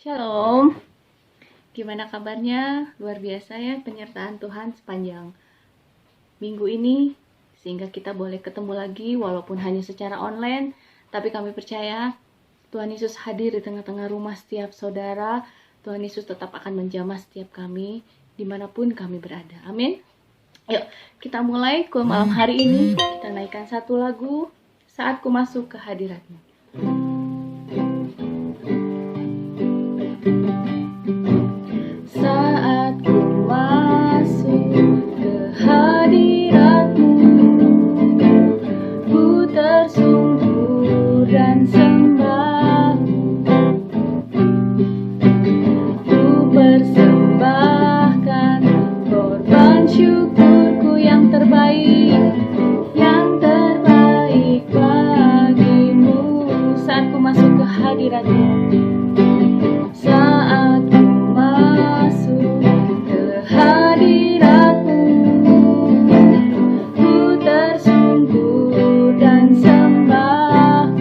Shalom, gimana kabarnya? Luar biasa ya penyertaan Tuhan sepanjang minggu ini, sehingga kita boleh ketemu lagi walaupun hanya secara online, tapi kami percaya Tuhan Yesus hadir di tengah-tengah rumah setiap saudara. Tuhan Yesus tetap akan menjamah setiap kami, dimanapun kami berada. Amin. Yuk, kita mulai ke malam hari ini. Kita naikkan satu lagu, Saat Ku Masuk ke Hadirat-Mu. Saat ku masuk ke hadirat-Mu, ku tersungkur dan sembah, ku persembahkan korban syukurku yang terbaik bagimu. Saat ku masuk ke hadirat-Mu, saat ku masuk ke hadirat-Mu, ku tersungkur dan sembah,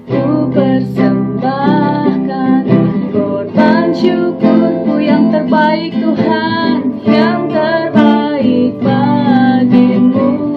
ku persembahkan korban syukurku yang terbaik, Tuhan, yang terbaik bagimu.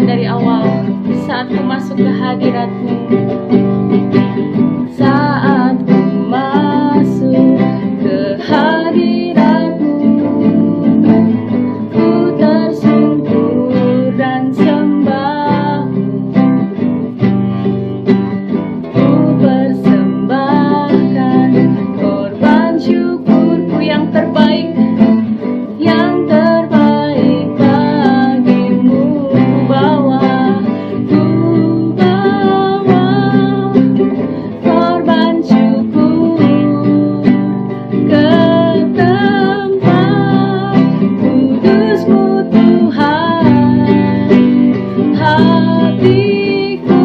Dari awal, saat ku masuk ke hadirat-Mu, saat ku masuk ke hadirat-Mu, ku tersungkur dan sembah, ku persembahkan korban syukurku yang terbaik, yang terbaik bagimu. Ku bawa korban syukur ke tempat kudus-Mu, Tuhan. Hatiku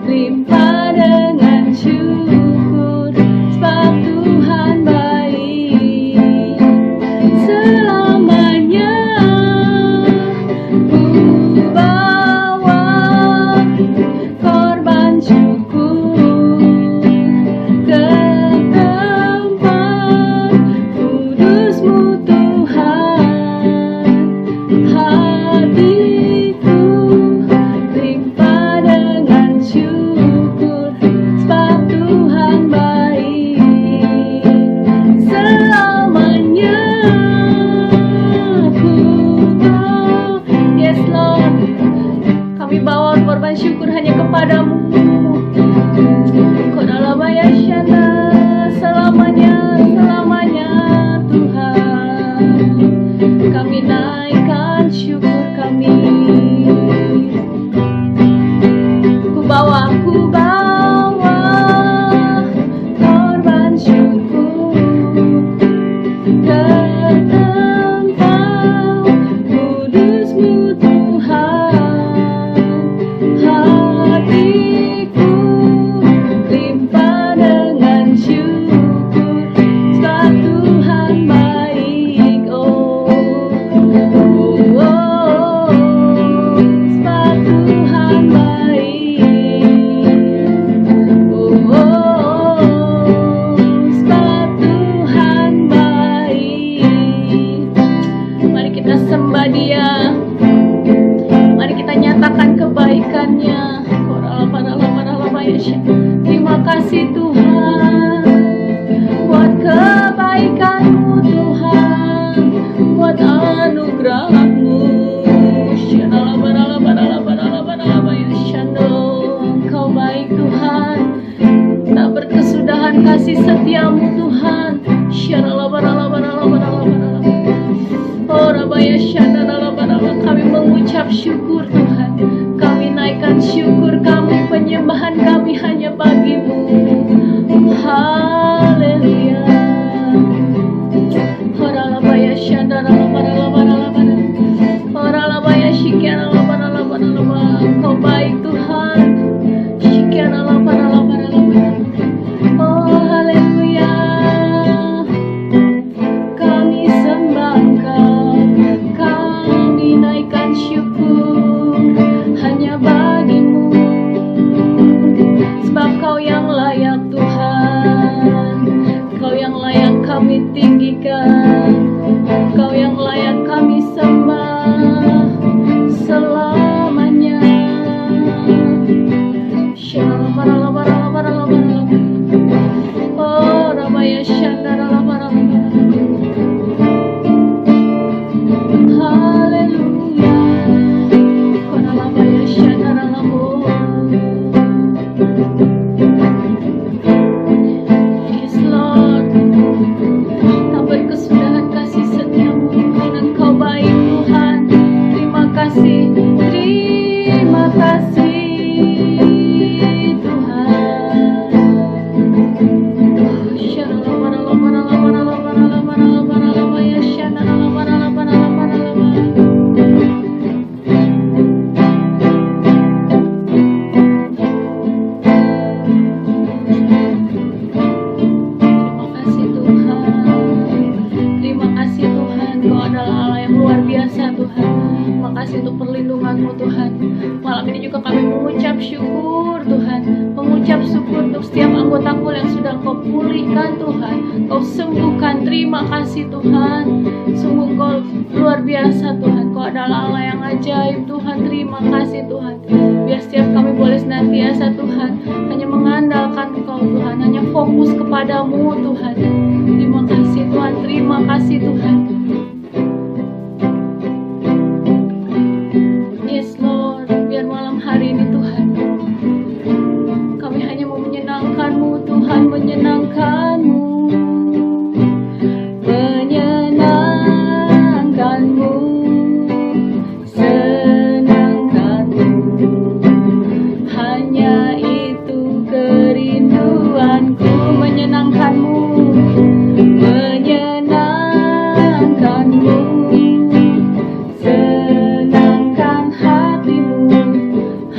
limpah dengan syukur, sebab Tuhan baik selamanya. Ku bawa korban syukur ke tempat kudus-Mu, Tuhan. Hatiku limpah dengan syukur, sebab Tuhan baik selamanya. Yes Lord, kami bawa korban syukur hanya kepadamu. Kodalabaya syana, selamanya, selamanya Tuhan. Kami naikkan syukur kami. Ku bawa korban syukur ke tempat kudus-Mu, Tuhan. Hatiku limpah dengan syukur, sebab Tuhan baik. Sebab Tuhan baik. Sebab Tuhan baik. Mari kita sembah Dia. Mari kita nyatakan kebaikannya. Terima kasih Tuhan buat kebaikan-Mu, Tuhan, buat anugerah-Mu. Engkau baik Tuhan, tak berkesudahan kasih setia-Mu, Tuhan. Kami mengucap syukur Tuhan, kami naikkan syukur syukur hanya bagimu, sebab Kau yang layak Tuhan, Kau yang layak kami tinggikan, Kau yang layak kami sembah selamanya. Oh, Rabaya Shandaralabarabara. Haleluya. Koralabaya Shandaralabo. Yes, Lord. Tak berkesudahan kasih setiamu, Tuhan, Engkau baik Tuhan. Terima kasih, terima kasih Tuhan. Shalalabaralabaralabaralabaralabaralabaralabaralabaya shanalabaralabaralabaralaba. Terima kasih Tuhan. Terima kasih Tuhan, Kau adalah Allah yang luar biasa Tuhan. Terima kasih untuk perlindungan-Mu Tuhan. Malam ini juga kami mengucap syukur Tuhan, mengucap syukur untuk setiap anggota KUL yang sudah Kau pulihkan Tuhan, Kau sembuhkan. Terima kasih Tuhan. Sungguh Kau luar biasa Tuhan. Kau adalah Allah yang ajaib Tuhan. Terima kasih Tuhan. Biar setiap kami boleh senantiasa Tuhan hanya mengandalkan Kau Tuhan, hanya fokus kepadamu Tuhan. Terima kasih Tuhan. Terima kasih Tuhan. Yes Lord, biar malam hari ini Tuhan kami hanya mau menyenangkan-Mu Tuhan, menyenangkan-Mu, menyenangkan-Mu, senangkan-Mu. Hanya itu kerinduanku, menyenangkan-Mu, menyenangkan-Mu, senangkan hatimu.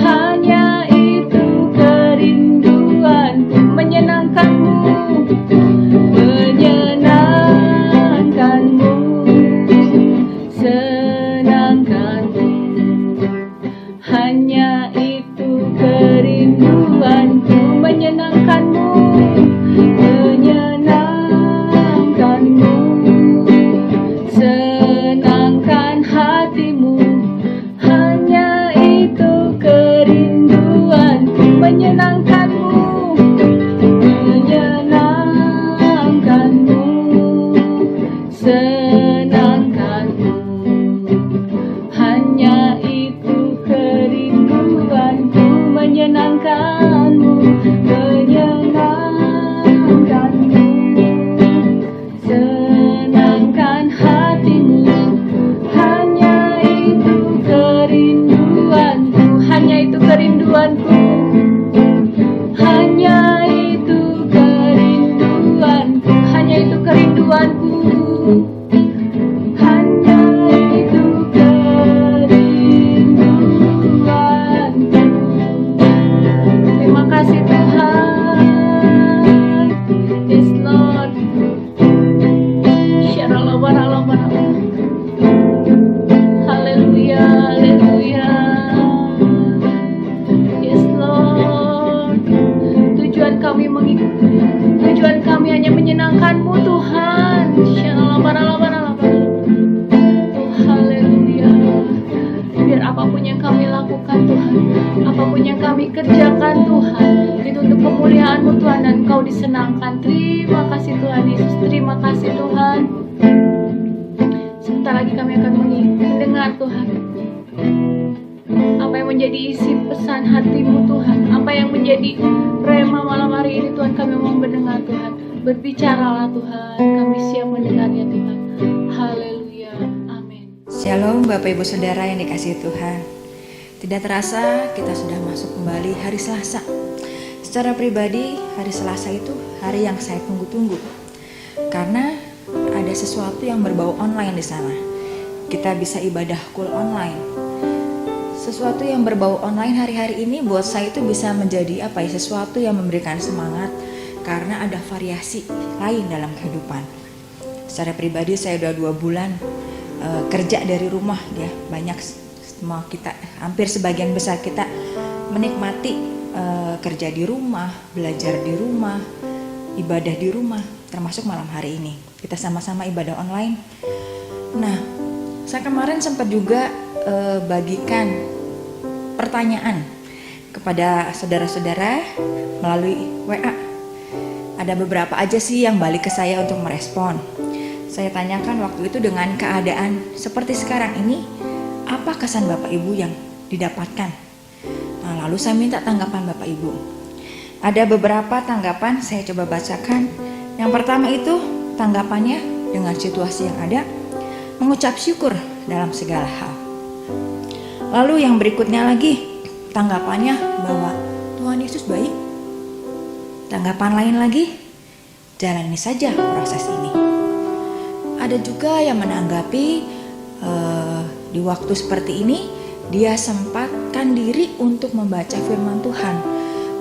Hanya itu kerinduanku, menyenangkan-Mu, menyenangkan-Mu, senangkan-Mu. Hanya itu kerinduanku, menyenangkan-Mu, menyenangkan-Mu, senangkan hatimu. Hanya itu kerinduanku, menyenangkan-Mu, menyenangkan-Mu, senangkan-Mu. Hanya itu kerinduanku, menyenangkan-Mu, menyenangkan-Mu, senangkan hatimu. Hanya itu kerinduanku, hanya itu kerinduanku, hanya itu kerinduanku, hanya itu kerinduanku, hanya itu kerinduanku. Terima kasih Tuhan. Yes Lord. Shalalabaralabarala. Haleluya, haleluya. Yes Lord. Tujuan kami hanya menyenangkan-Mu Tuhan. Shalalabaralabarala. Oh haleluya. Biar apapun yang kami lakukan Tuhan, apapun yang kami kerjakan Tuhan, itu untuk kemuliaan-Mu Tuhan dan Kau disenangkan. Terima kasih Tuhan Yesus. Terima kasih Tuhan. Sebentar lagi kami akan mendengar Tuhan apa yang menjadi isi pesan hati-Mu Tuhan, apa yang menjadi rema malam hari ini Tuhan. Kami mau mendengar Tuhan. Berbicaralah Tuhan, kami siap mendengarnya Tuhan. Haleluya, amin. Shalom Bapak Ibu Saudara yang dikasihi Tuhan. Tidak terasa kita sudah masuk kembali hari Selasa. Secara pribadi hari Selasa itu hari yang saya tunggu-tunggu, karena ada sesuatu yang berbau online di sana. Kita bisa ibadah KUL online. Sesuatu yang berbau online hari-hari ini buat saya itu bisa menjadi sesuatu yang memberikan semangat, karena ada variasi lain dalam kehidupan. Secara pribadi saya udah 2 bulan kerja dari rumah, ya banyak semua kita, hampir sebagian besar kita menikmati kerja di rumah, belajar di rumah, ibadah di rumah, termasuk malam hari ini. Kita sama-sama ibadah online. Nah, saya kemarin sempat juga bagikan pertanyaan kepada saudara-saudara melalui WA. Ada beberapa aja sih yang balik ke saya untuk merespon. Saya tanyakan waktu itu, dengan keadaan seperti sekarang ini, apa kesan Bapak Ibu yang didapatkan? Nah, lalu saya minta tanggapan Bapak Ibu. Ada beberapa tanggapan, saya coba bacakan. Yang pertama itu tanggapannya dengan situasi yang ada, mengucap syukur dalam segala hal. Lalu yang berikutnya lagi, tanggapannya bahwa Tuhan Yesus baik. Tanggapan lain lagi, jalani saja proses ini. Ada juga yang menanggapi di waktu seperti ini, dia sempatkan diri untuk membaca firman Tuhan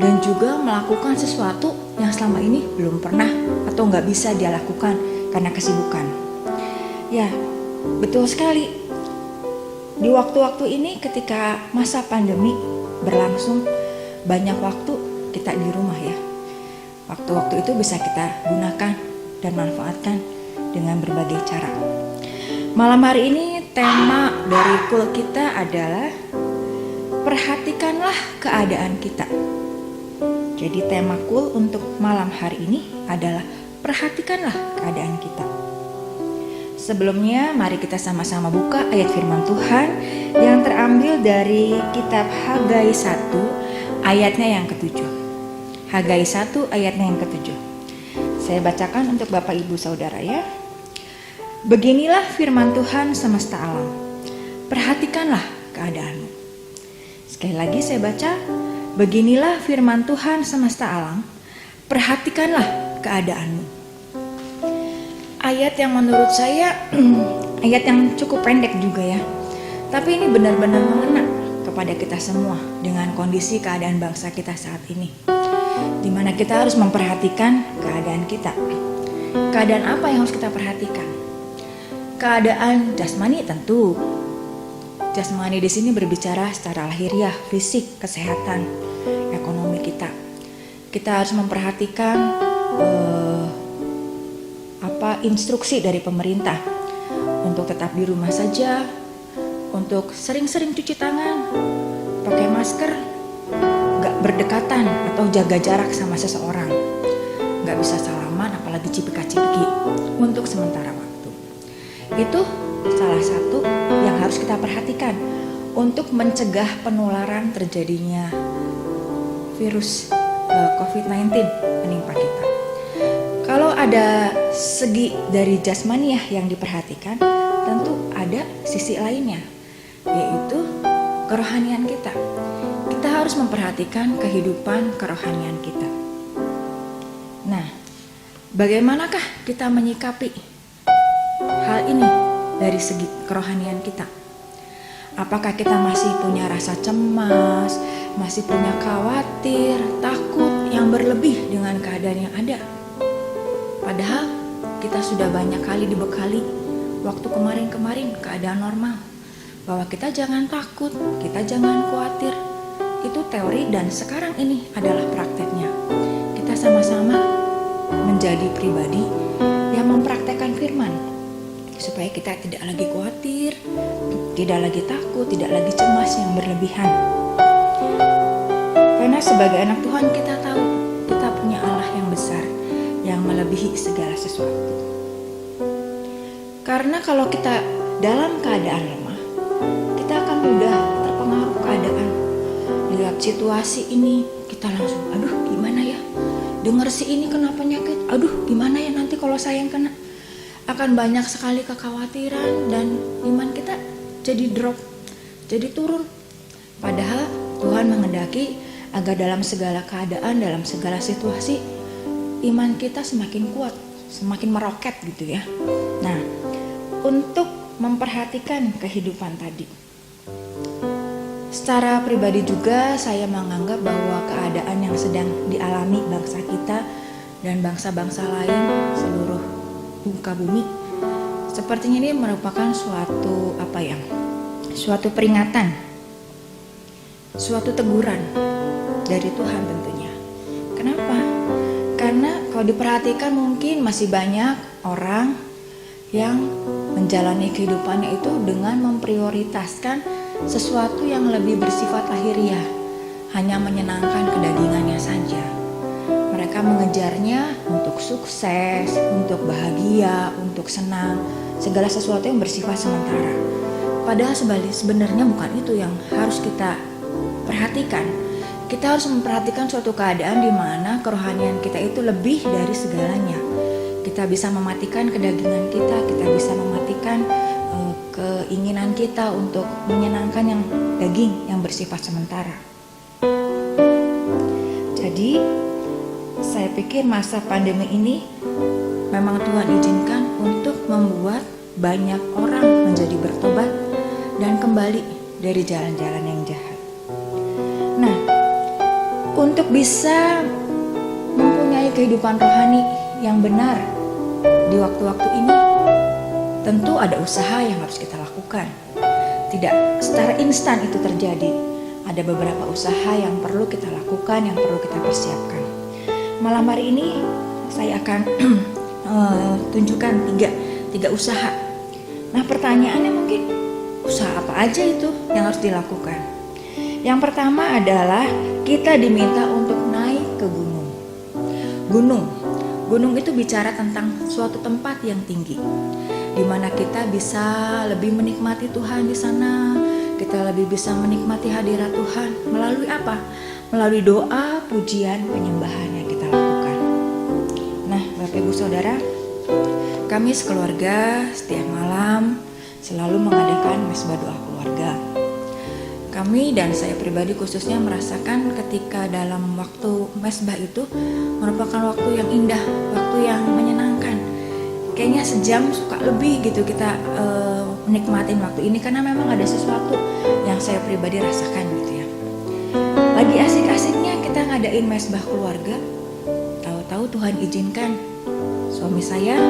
dan juga melakukan sesuatu yang selama ini belum pernah atau nggak bisa dia lakukan karena kesibukan. Ya, betul sekali. Di waktu-waktu ini ketika masa pandemi berlangsung, banyak waktu kita di rumah ya. Waktu-waktu itu bisa kita gunakan dan manfaatkan dengan berbagai cara. Malam hari ini tema dari kul kita adalah perhatikanlah keadaan kita. Jadi tema kul untuk malam hari ini adalah perhatikanlah keadaan kita. Sebelumnya mari kita sama-sama buka ayat firman Tuhan yang terambil dari kitab Hagai 1 ayatnya yang ke-7. Hagai 1 ayatnya yang ke-7. Saya bacakan untuk Bapak Ibu Saudara ya. Beginilah firman Tuhan semesta alam. Perhatikanlah keadaanmu. Sekali lagi saya baca. Beginilah firman Tuhan semesta alam. Perhatikanlah keadaanmu. Ayat yang menurut saya ayat yang cukup pendek juga ya. Tapi ini benar-benar mengena kepada kita semua dengan kondisi keadaan bangsa kita saat ini. Di mana kita harus memperhatikan keadaan kita. Keadaan apa yang harus kita perhatikan? Keadaan jasmani tentu. Jasmani di sini berbicara secara lahiriah, fisik, kesehatan, ekonomi kita. Kita harus memperhatikan instruksi dari pemerintah untuk tetap di rumah saja, untuk sering-sering cuci tangan, pakai masker, gak berdekatan atau jaga jarak sama seseorang, gak bisa salaman apalagi cipika-cipiki untuk sementara waktu. Itu salah satu yang harus kita perhatikan untuk mencegah penularan terjadinya virus COVID-19 menimpa kita. Kalau ada segi dari jasmaniah yang diperhatikan, tentu ada sisi lainnya, yaitu kerohanian kita. Kita harus memperhatikan kehidupan kerohanian kita. Nah, bagaimanakah kita menyikapi hal ini dari segi kerohanian kita? Apakah kita masih punya rasa cemas, masih punya khawatir, takut yang berlebih dengan keadaan yang ada? Padahal kita sudah banyak kali dibekali waktu kemarin-kemarin keadaan normal, bahwa kita jangan takut, kita jangan khawatir. Itu teori dan sekarang ini adalah prakteknya. Kita sama-sama menjadi pribadi yang mempraktekkan firman, supaya kita tidak lagi khawatir, tidak lagi takut, tidak lagi cemas yang berlebihan. Karena sebagai anak Tuhan kita tahu kita punya Allah yang besar, yang melebihi segala sesuatu. Karena kalau kita dalam keadaan lemah, kita akan mudah terpengaruh keadaan. Lihat situasi ini, kita langsung, aduh gimana ya? Dengar si ini kena penyakit, aduh gimana ya nanti kalau saya yang kena? Akan banyak sekali kekhawatiran dan iman kita jadi drop, jadi turun. Padahal Tuhan menghendaki agar dalam segala keadaan, dalam segala situasi, iman kita semakin kuat, semakin meroket gitu ya. Nah, untuk memperhatikan kehidupan tadi, secara pribadi juga saya menganggap bahwa keadaan yang sedang dialami bangsa kita dan bangsa-bangsa lain seluruh muka bumi, sepertinya ini merupakan suatu suatu peringatan, suatu teguran dari Tuhan tentunya. Kenapa? Karena kalau diperhatikan mungkin masih banyak orang yang menjalani kehidupannya itu dengan memprioritaskan sesuatu yang lebih bersifat lahiriah, hanya menyenangkan kedagingannya saja. Mereka mengejarnya untuk sukses, untuk bahagia, untuk senang, segala sesuatu yang bersifat sementara. Padahal sebenarnya bukan itu yang harus kita perhatikan. Kita harus memperhatikan suatu keadaan di mana kerohanian kita itu lebih dari segalanya. Kita bisa mematikan kedagingan kita, kita bisa mematikan keinginan kita untuk menyenangkan yang daging yang bersifat sementara. Jadi saya pikir masa pandemi ini memang Tuhan izinkan untuk membuat banyak orang menjadi bertobat dan kembali dari jalan-jalan yang jahat. Nah, untuk bisa mempunyai kehidupan rohani yang benar di waktu-waktu ini, tentu ada usaha yang harus kita lakukan. Tidak secara instan itu terjadi. Ada beberapa usaha yang perlu kita lakukan, yang perlu kita persiapkan. Malam hari ini saya akan tunjukkan tiga usaha. Nah, pertanyaannya mungkin, usaha apa aja itu yang harus dilakukan? Yang pertama adalah kita diminta untuk naik ke gunung. Gunung itu bicara tentang suatu tempat yang tinggi, di mana kita bisa lebih menikmati Tuhan di sana. Kita lebih bisa menikmati hadirat Tuhan melalui apa? Melalui doa, pujian, penyembahan yang kita lakukan. Nah, Bapak Ibu Saudara, kami sekeluarga setiap malam selalu mengadakan mesbah doa keluarga. Kami dan saya pribadi khususnya merasakan ketika dalam waktu mesbah itu merupakan waktu yang indah, waktu yang menyenangkan. Kayaknya sejam suka lebih gitu kita menikmatin waktu ini, karena memang ada sesuatu yang saya pribadi rasakan gitu ya. Lagi asik-asiknya kita ngadain mesbah keluarga, tahu-tahu Tuhan izinkan suami saya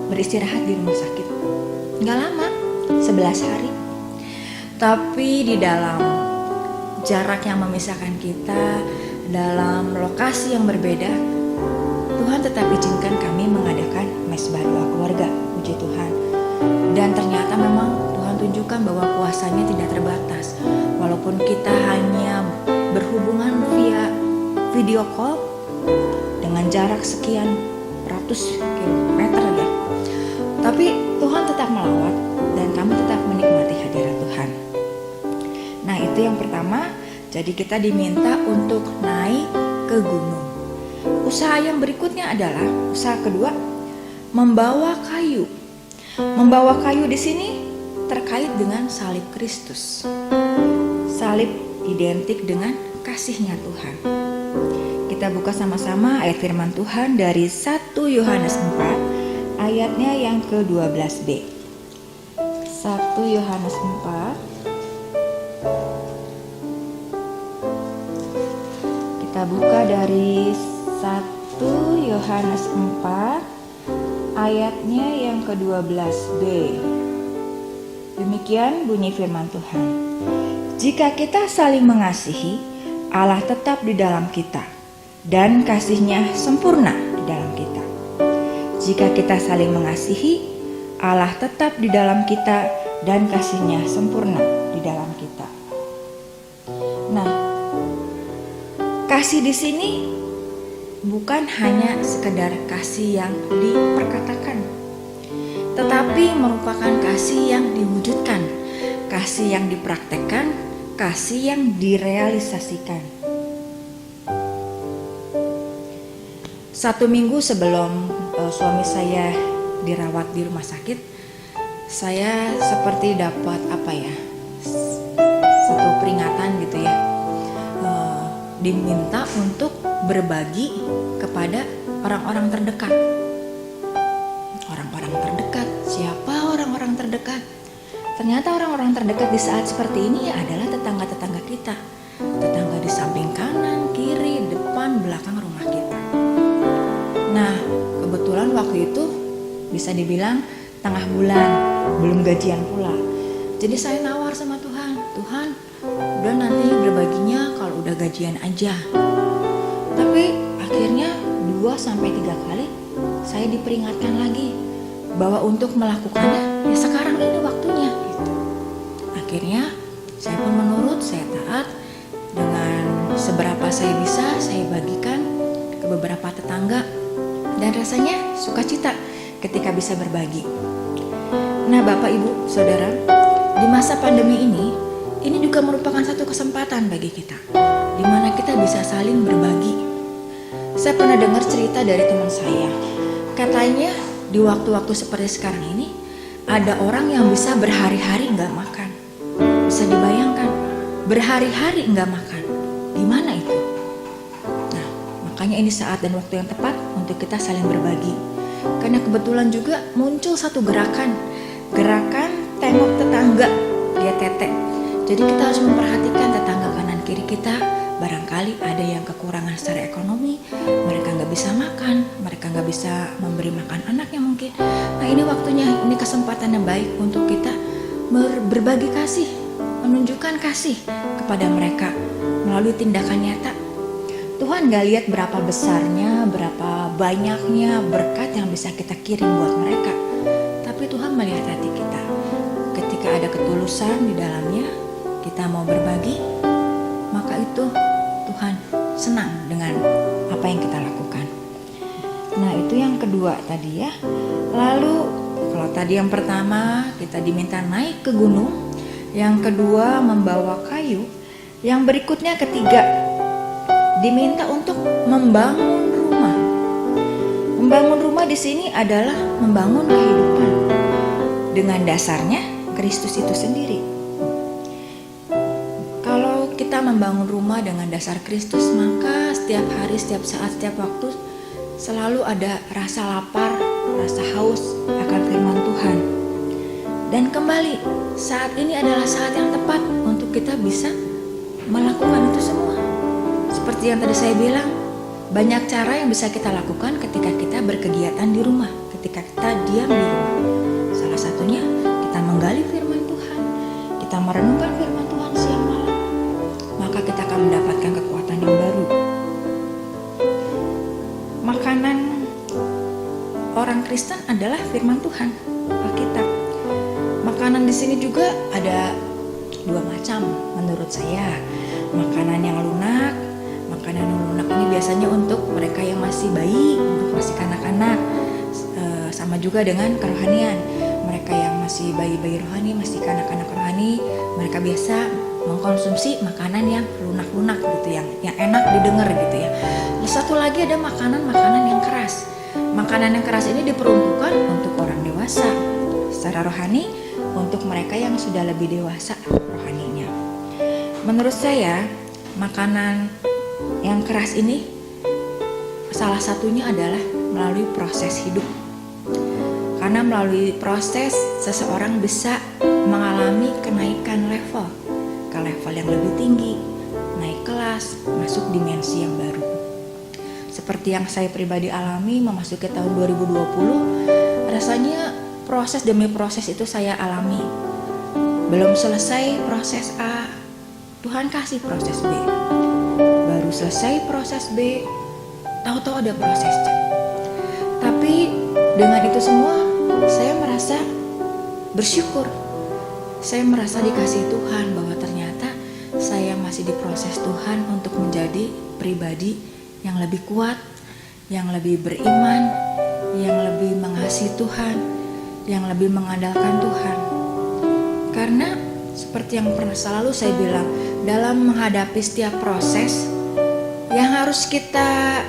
beristirahat di rumah sakit. Nggak lama, 11 hari. Tapi di dalam jarak yang memisahkan kita, dalam lokasi yang berbeda, Tuhan tetap izinkan kami mengadakan mesbah doa keluarga, puji Tuhan. Dan ternyata memang Tuhan tunjukkan bahwa kuasanya tidak terbatas. Walaupun kita hanya berhubungan via video call dengan jarak sekian ratus kilometer ya, tapi Tuhan tetap melawat dan kami tetap menikmati hadirat Tuhan. Nah, itu yang pertama. Jadi kita diminta untuk naik ke gunung. Usaha yang berikutnya adalah usaha kedua, membawa kayu. Membawa kayu di sini terkait dengan salib Kristus. Salib identik dengan kasihnya Tuhan. Kita buka sama-sama ayat firman Tuhan dari 1 Yohanes 4 ayatnya yang ke-12b. 1 Yohanes 4. Kita buka dari 1 Yohanes 4 ayatnya yang ke-12b. Demikian bunyi firman Tuhan. Jika kita saling mengasihi, Allah tetap di dalam kita dan kasih-Nya sempurna di dalam kita. Jika kita saling mengasihi, Allah tetap di dalam kita dan kasih-Nya sempurna di dalam kita. Nah, kasih di sini bukan hanya sekedar kasih yang diperkatakan, tetapi merupakan kasih yang diwujudkan, kasih yang dipraktekkan, kasih yang direalisasikan. 1 minggu sebelum suami saya dirawat di rumah sakit, saya seperti dapat satu peringatan gitu ya, diminta untuk berbagi kepada orang-orang terdekat. Orang-orang terdekat, siapa orang-orang terdekat? Ternyata orang-orang terdekat di saat seperti ini adalah tetangga-tetangga kita, tetangga di samping kanan, kiri, depan, belakang rumah kita. Nah, kebetulan waktu itu bisa dibilang tengah bulan, belum gajian pula. Jadi saya nawar sama Tuhan, Tuhan udah nanti berbaginya kalau udah gajian aja. Tapi akhirnya 2-3 kali saya diperingatkan lagi bahwa untuk melakukannya ya sekarang ini waktunya gitu. Akhirnya saya pun menurut, saya taat. Dengan seberapa saya bisa, saya bagikan ke beberapa tetangga. Dan rasanya sukacita ketika bisa berbagi. Nah Bapak Ibu Saudara, di masa pandemi ini juga merupakan satu kesempatan bagi kita, di mana kita bisa saling berbagi. Saya pernah dengar cerita dari teman saya. Katanya di waktu-waktu seperti sekarang ini, ada orang yang bisa berhari-hari nggak makan. Bisa dibayangkan, berhari-hari nggak makan. Gimana itu? Nah, makanya ini saat dan waktu yang tepat untuk kita saling berbagi. Karena kebetulan juga muncul satu gerakan tengok tetangga, dia tetek. Jadi kita harus memperhatikan tetangga kanan kiri kita. Barangkali ada yang kekurangan secara ekonomi, mereka nggak bisa makan, mereka nggak bisa memberi makan anaknya mungkin. Nah ini waktunya, ini kesempatan yang baik untuk kita berbagi kasih, menunjukkan kasih kepada mereka melalui tindakan nyata. Tuhan gak lihat berapa besarnya, berapa banyaknya berkat yang bisa kita kirim buat mereka. Tapi Tuhan melihat hati kita. Ketika ada ketulusan di dalamnya, kita mau berbagi, maka itu Tuhan senang dengan apa yang kita lakukan. Nah itu yang kedua tadi ya. Lalu kalau tadi yang pertama kita diminta naik ke gunung, yang kedua membawa kayu, yang berikutnya ketiga diminta untuk membangun rumah. Membangun rumah di sini adalah membangun kehidupan dengan dasarnya Kristus itu sendiri. Kalau kita membangun rumah dengan dasar Kristus, maka setiap hari, setiap saat, setiap waktu selalu ada rasa lapar, rasa haus akan firman Tuhan. Dan kembali, saat ini adalah saat yang tepat untuk kita bisa melakukan itu semua. Seperti yang tadi saya bilang, banyak cara yang bisa kita lakukan ketika kita berkegiatan di rumah, ketika kita diam di rumah. Salah satunya kita menggali firman Tuhan, kita merenungkan firman Tuhan siang malam, maka kita akan mendapatkan kekuatan yang baru. Makanan orang Kristen adalah firman Tuhan, Alkitab. Makanan di sini juga ada 2 macam menurut saya. Makanan yang lunak. Makanan yang lunak ini biasanya untuk mereka yang masih bayi, untuk masih kanak-kanak. Sama juga dengan kerohanian. Mereka yang masih bayi-bayi rohani, masih kanak-kanak rohani, mereka biasa mengkonsumsi makanan yang lunak-lunak gitu, yang enak didengar gitu ya. Lalu satu lagi ada makanan-makanan yang keras. Makanan yang keras ini diperuntukkan untuk orang dewasa. Secara rohani, untuk mereka yang sudah lebih dewasa rohaninya. Menurut saya, makanan yang keras ini salah satunya adalah melalui proses hidup. Karena melalui proses seseorang bisa mengalami kenaikan level ke level yang lebih tinggi, naik kelas, masuk dimensi yang baru. Seperti yang saya pribadi alami memasuki tahun 2020, rasanya proses demi proses itu saya alami. Belum selesai proses A, Tuhan kasih proses B. Baru selesai proses B, tahu-tahu ada proses C. Tapi dengan itu semua saya merasa bersyukur. Saya merasa dikasih Tuhan bahwa ternyata saya masih diproses Tuhan untuk menjadi pribadi yang lebih kuat, yang lebih beriman, yang lebih mengasihi Tuhan, yang lebih mengandalkan Tuhan. Karena seperti yang pernah selalu saya bilang, dalam menghadapi setiap proses, yang harus kita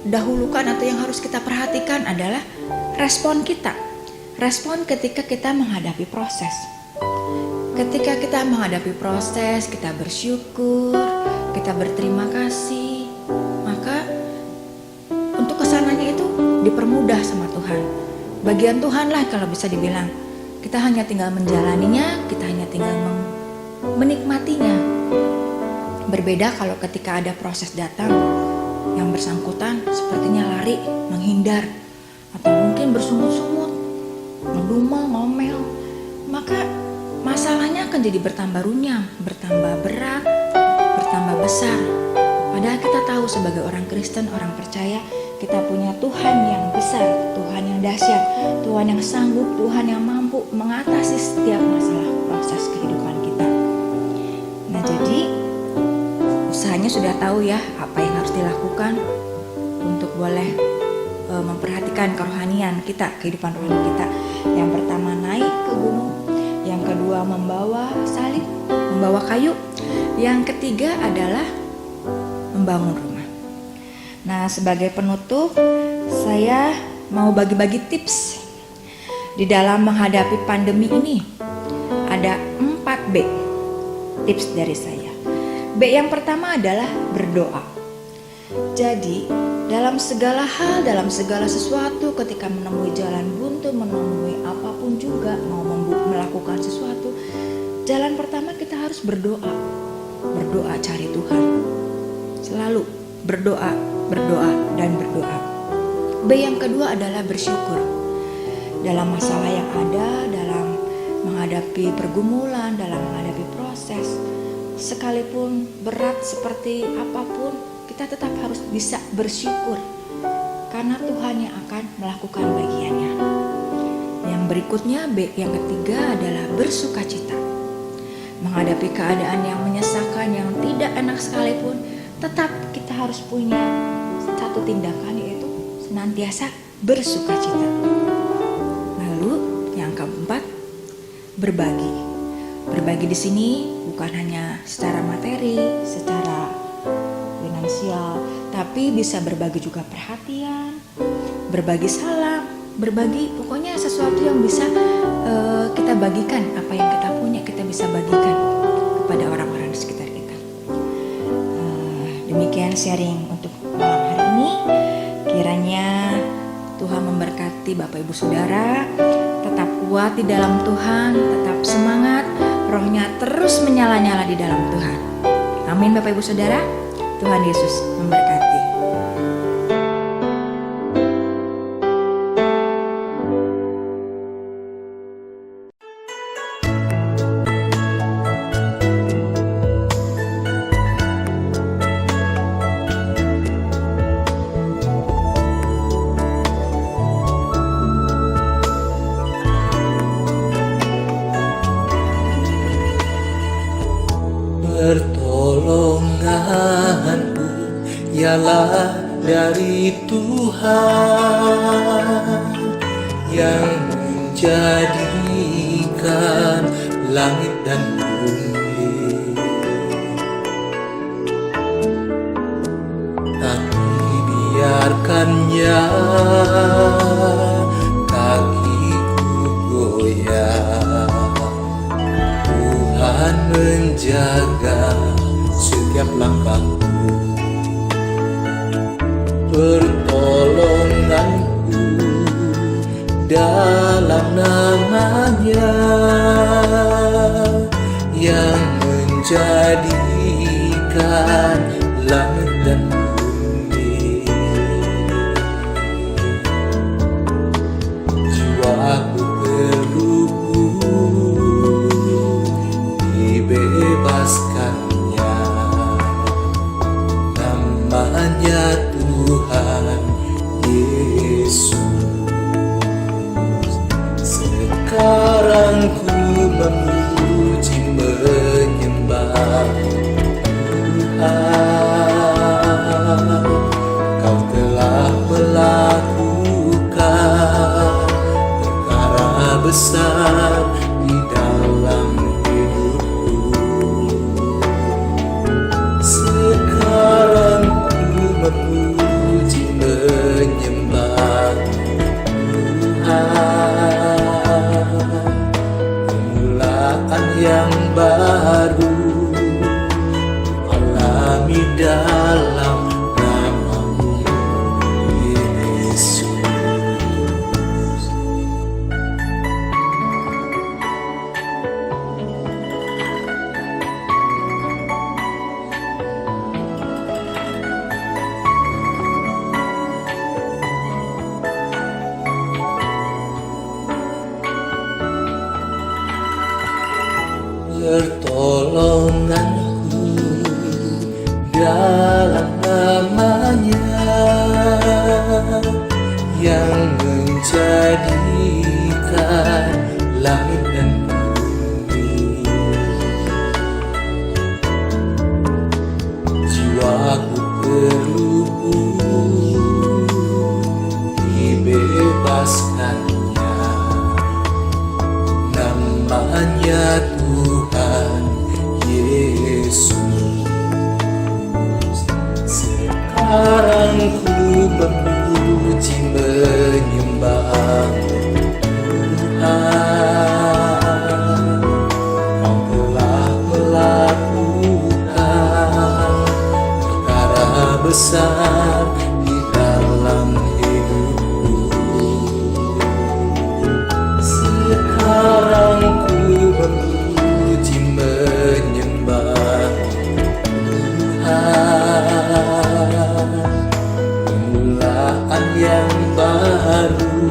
dahulukan atau yang harus kita perhatikan adalah respon kita. Respon ketika kita menghadapi proses. Ketika kita menghadapi proses, kita bersyukur, kita berterima kasih, maka untuk kesananya itu dipermudah sama Tuhan. Bagian Tuhan lah kalau bisa dibilang. Kita hanya tinggal menjalaninya, kita hanya tinggal menikmatinya. Berbeda kalau ketika ada proses datang, yang bersangkutan sepertinya lari, menghindar, atau mungkin bersungut-sungut, ngedumel, ngomel. Maka masalahnya akan jadi bertambah runyam, bertambah berat, bertambah besar. Padahal kita tahu sebagai orang Kristen, orang percaya, kita punya Tuhan yang besar, Tuhan yang dahsyat, Tuhan yang sanggup, Tuhan yang mampu mengatasi setiap masalah proses kehidupan kita. Nah, jadi usahanya sudah tahu ya apa yang harus dilakukan untuk boleh memperhatikan kerohanian kita, kehidupan rohani kita. Yang pertama, naik ke gunung. Yang kedua, membawa salib, membawa kayu. Yang ketiga adalah membangun rumah. Nah, sebagai penutup, saya mau bagi-bagi tips di dalam menghadapi pandemi ini. Ada 4 B tips dari saya. B yang pertama adalah berdoa. Jadi, dalam segala hal, dalam segala sesuatu, ketika menemui jalan buntu, menemui apapun juga, mau melakukan sesuatu, jalan pertama kita harus berdoa. Berdoa cari Tuhan. Selalu berdoa, dan berdoa. B yang kedua adalah bersyukur. Dalam masalah yang ada, dalam menghadapi pergumulan, dalam menghadapi proses, sekalipun berat seperti apapun, kita tetap harus bisa bersyukur karena Tuhan yang akan melakukan bagiannya. Yang berikutnya, B yang ketiga adalah bersukacita. Menghadapi keadaan yang menyesakan, yang tidak enak sekalipun, tetap kita harus punya satu tindakan, yaitu senantiasa bersukacita. Lalu yang keempat, berbagi. Berbagi di sini bukan hanya secara materi, secara finansial, tapi bisa berbagi juga perhatian, berbagi salam, berbagi pokoknya sesuatu yang bisa kita bagikan. Apa yang kita punya kita bisa bagikan kepada orang-orang di sekitar kita. Demikian sharing untuk malam hari ini. Kiranya Tuhan memberkati Bapak Ibu Saudara, tetap kuat di dalam Tuhan, tetap semangat, rohnya terus menyala-nyala di dalam Tuhan. Amin Bapak Ibu Saudara. Tuhan Yesus memberkati. Pertolonganku ialah dari Tuhan yang menjadikan langit dan bumi. Tak dibiarkannya kakiku goyah. Tuhan menjaga setiap langkahku. Pertolonganku dalam nama-Nya yang menjadikan langit dan bumi. Jiwaku terluput dibebaskannya, namanya Tuhan Yesus. Sekarang ku memuji menyembah Tuhan. pertolonganku dalam namanya yang menjadikan langit dan bumi. Jiwaku terluput dibebaskannya, namanya Tuhan Yesus. Sekarang ku memuji menyembah Tuhan, Kau telah melakukan perkara besar di dalam hidupku. Sekarang ku memuji menyembah Tuhan, permulaan yang baru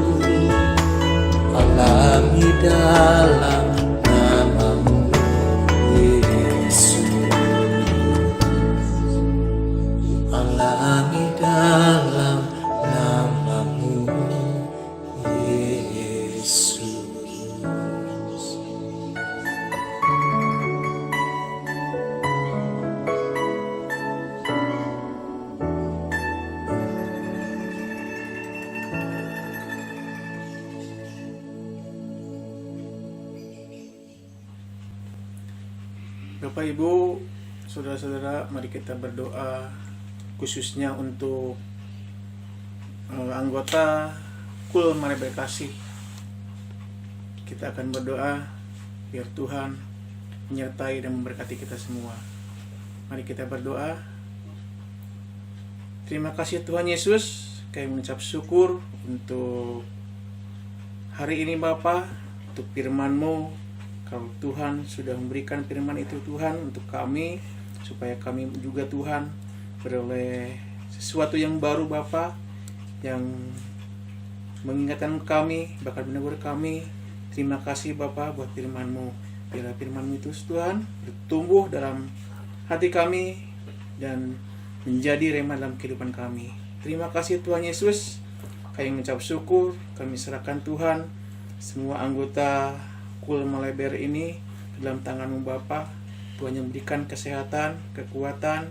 alami dalam nama-Mu Yesus, alami dalam nama-Mu Yesus. Bapak Ibu, saudara-saudara, mari kita berdoa khususnya untuk anggota Kul Maleber Kasih. Kita akan berdoa biar Tuhan menyertai dan memberkati kita semua. Mari kita berdoa. Terima kasih Tuhan Yesus, kami mengucap syukur untuk hari ini Bapa, untuk firman-Mu. Kalau Tuhan sudah memberikan firman itu Tuhan untuk kami, supaya kami juga Tuhan beroleh sesuatu yang baru Bapa, yang mengingatkan kami, bahkan menegur kami. Terima kasih Bapa buat firman-Mu. Biarlah firman-Mu itu Tuhan bertumbuh dalam hati kami dan menjadi rema dalam kehidupan kami. Terima kasih Tuhan Yesus. Kami mengucap syukur, kami serahkan Tuhan semua anggota Kul Maleber ini dalam tangan-Mu Bapa. Tuhan yang berikan kesehatan, kekuatan,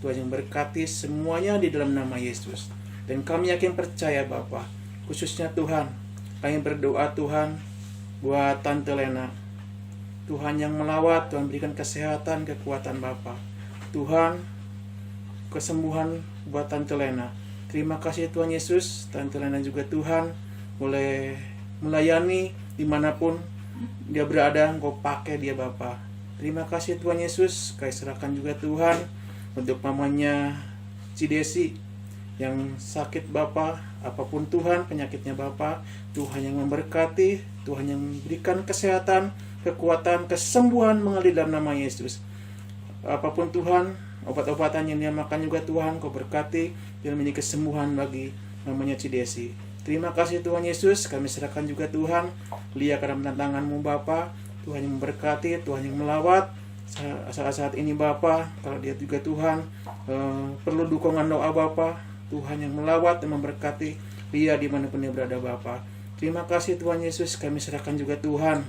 Tuhan yang berkati semuanya di dalam nama Yesus. Dan kami yakin percaya Bapa, khususnya Tuhan, kami berdoa Tuhan buat Tante Lena. Tuhan yang melawat, Tuhan berikan kesehatan, kekuatan Bapa. Tuhan, kesembuhan buat Tante Lena. Terima kasih Tuhan Yesus. Tante Lena juga Tuhan boleh melayani dimanapun dia berada, Engkau pakai dia Bapa. Terima kasih Tuhan Yesus. Kami serahkan juga Tuhan untuk mamanya Cidesi yang sakit Bapa. Apapun Tuhan penyakitnya Bapa, Tuhan yang memberkati, Tuhan yang memberikan kesehatan, kekuatan, kesembuhan mengalir dalam nama Yesus. Apapun Tuhan, obat-obatan yang dia makan juga Tuhan, Kau berkati dan menjadi kesembuhan bagi mamanya Cidesi. Terima kasih Tuhan Yesus. Kami serahkan juga Tuhan Lia ke dalam tangan-Mu Bapa. Tuhan yang memberkati, Tuhan yang melawat saat-saat ini Bapa. Kalau dia juga Tuhan perlu dukungan doa Bapa, Tuhan yang melawat dan memberkati Lia dimanapun dia berada Bapa. Terima kasih Tuhan Yesus. Kami serahkan juga Tuhan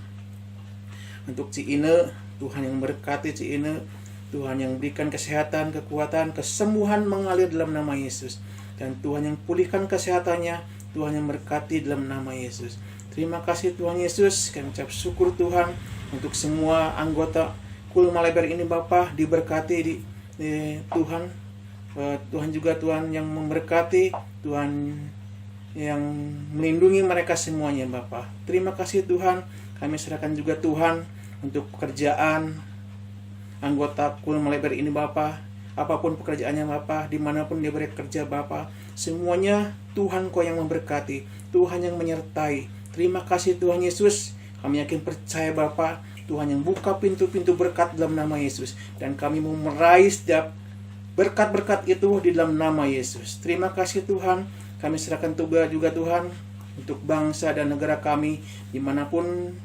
untuk Ci Ine, Tuhan yang memberkati Ci Ine, Tuhan yang berikan kesehatan, kekuatan, kesembuhan mengalir dalam nama Yesus. Dan Tuhan yang pulihkan kesehatannya, Tuhan yang berkati dalam nama Yesus. Terima kasih Tuhan Yesus. Kami ucap syukur Tuhan untuk semua anggota Kul Maleber ini Bapa, diberkati Tuhan. Tuhan juga Tuhan yang memberkati, Tuhan yang melindungi mereka semuanya Bapa. Terima kasih Tuhan. Kami serahkan juga Tuhan untuk pekerjaan anggota Kul Maleber ini Bapa. Apapun pekerjaannya Bapa, dimanapun dia bekerja Bapa, semuanya Tuhan Kau yang memberkati, Tuhan yang menyertai. Terima kasih Tuhan Yesus. Kami yakin percaya Bapa, Tuhan yang buka pintu-pintu berkat dalam nama Yesus. Dan kami mau meraih setiap berkat-berkat itu di dalam nama Yesus. Terima kasih Tuhan. Kami serahkan juga Tuhan untuk bangsa dan negara kami, dimanapun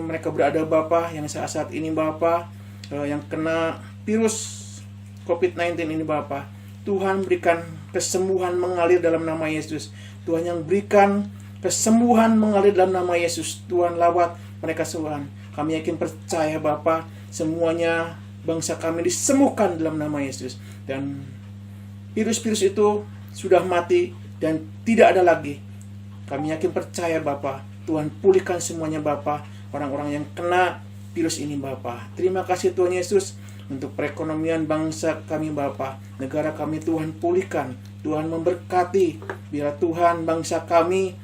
mereka berada Bapa, yang saat ini Bapa yang kena virus COVID-19 ini Bapa, Tuhan berikan kesembuhan mengalir dalam nama Yesus. Tuhan yang berikan kesembuhan mengalir dalam nama Yesus. Tuhan lawat mereka Tuhan. Kami yakin percaya Bapa, semuanya bangsa kami disembuhkan dalam nama Yesus. Dan virus-virus itu sudah mati dan tidak ada lagi. Kami yakin percaya Bapa, Tuhan pulihkan semuanya Bapa, orang-orang yang kena virus ini Bapa. Terima kasih Tuhan Yesus untuk perekonomian bangsa kami Bapa. Negara kami Tuhan pulihkan, Tuhan memberkati. Biar Tuhan bangsa kami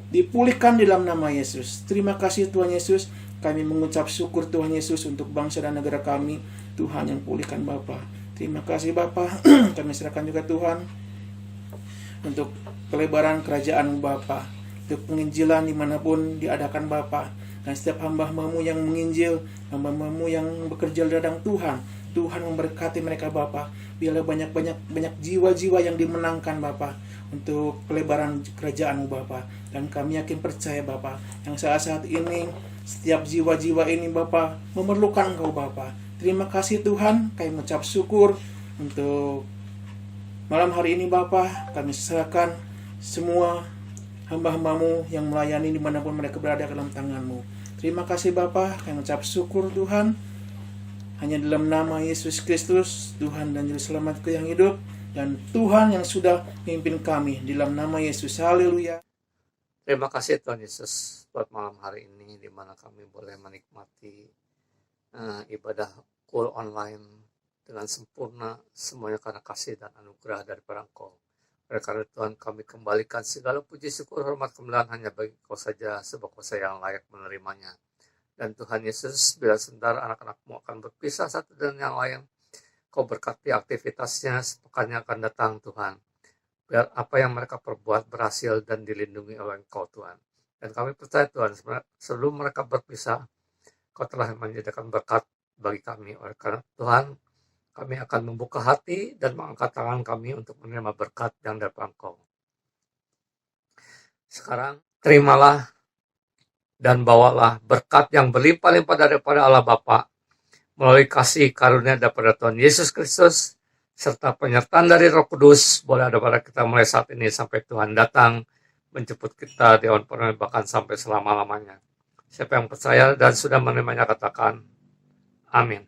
dipulihkan di dalam nama Yesus. Terima kasih Tuhan Yesus. Kami mengucap syukur Tuhan Yesus untuk bangsa dan negara kami. Tuhan yang pulihkan Bapa. Terima kasih Bapa. Kami serahkan juga Tuhan untuk pelebaran kerajaan Bapa, untuk penginjilan dimanapun diadakan Bapa. Dan setiap hamba-hambamu yang menginjil, hamba-hambamu yang bekerja di ladang Tuhan, Tuhan memberkati mereka Bapa. Biarlah banyak jiwa-jiwa yang dimenangkan Bapa untuk pelebaran kerajaan-Mu Bapa. Dan kami yakin percaya Bapa, yang saat ini setiap jiwa-jiwa ini Bapa memerlukan Engkau Bapa. Terima kasih Tuhan, kami mengucap syukur untuk malam hari ini Bapa. Kami serahkan semua hamba-hambamu yang melayani dimanapun mereka berada dalam tangan-Mu. Terima kasih Bapa, kami mengucap syukur Tuhan. Hanya dalam nama Yesus Kristus, Tuhan dan Juru Selamatku yang hidup, dan Tuhan yang sudah memimpin kami, di dalam nama Yesus. Haleluya. Terima kasih Tuhan Yesus buat malam hari ini, di mana kami boleh menikmati ibadah kul online dengan sempurna, semuanya karena kasih dan anugerah daripada Engkau. Oleh karena Tuhan, kami kembalikan segala puji syukur hormat kemuliaan hanya bagi Kau saja, sebab Kau saja yang layak menerimanya. Dan Tuhan Yesus, bila sebentar anak-anak-Mu akan berpisah satu dengan yang lain, Kau berkati aktivitasnya sepekannya akan datang Tuhan. Biar apa yang mereka perbuat berhasil dan dilindungi oleh Engkau Tuhan. Dan kami percaya Tuhan, sebelum mereka berpisah, Kau telah menyediakan berkat bagi kami. Oleh karena Tuhan, kami akan membuka hati dan mengangkat tangan kami untuk menerima berkat yang dari Engkau. Sekarang terimalah dan bawalah berkat yang berlimpah-limpah daripada Allah Bapa melalui kasih karunia daripada Tuhan Yesus Kristus serta penyertaan dari Roh Kudus boleh ada pada kita mulai saat ini sampai Tuhan datang menjemput kita di awan purnama bahkan sampai selama-lamanya. Siapa yang percaya dan sudah menerimanya katakan amin.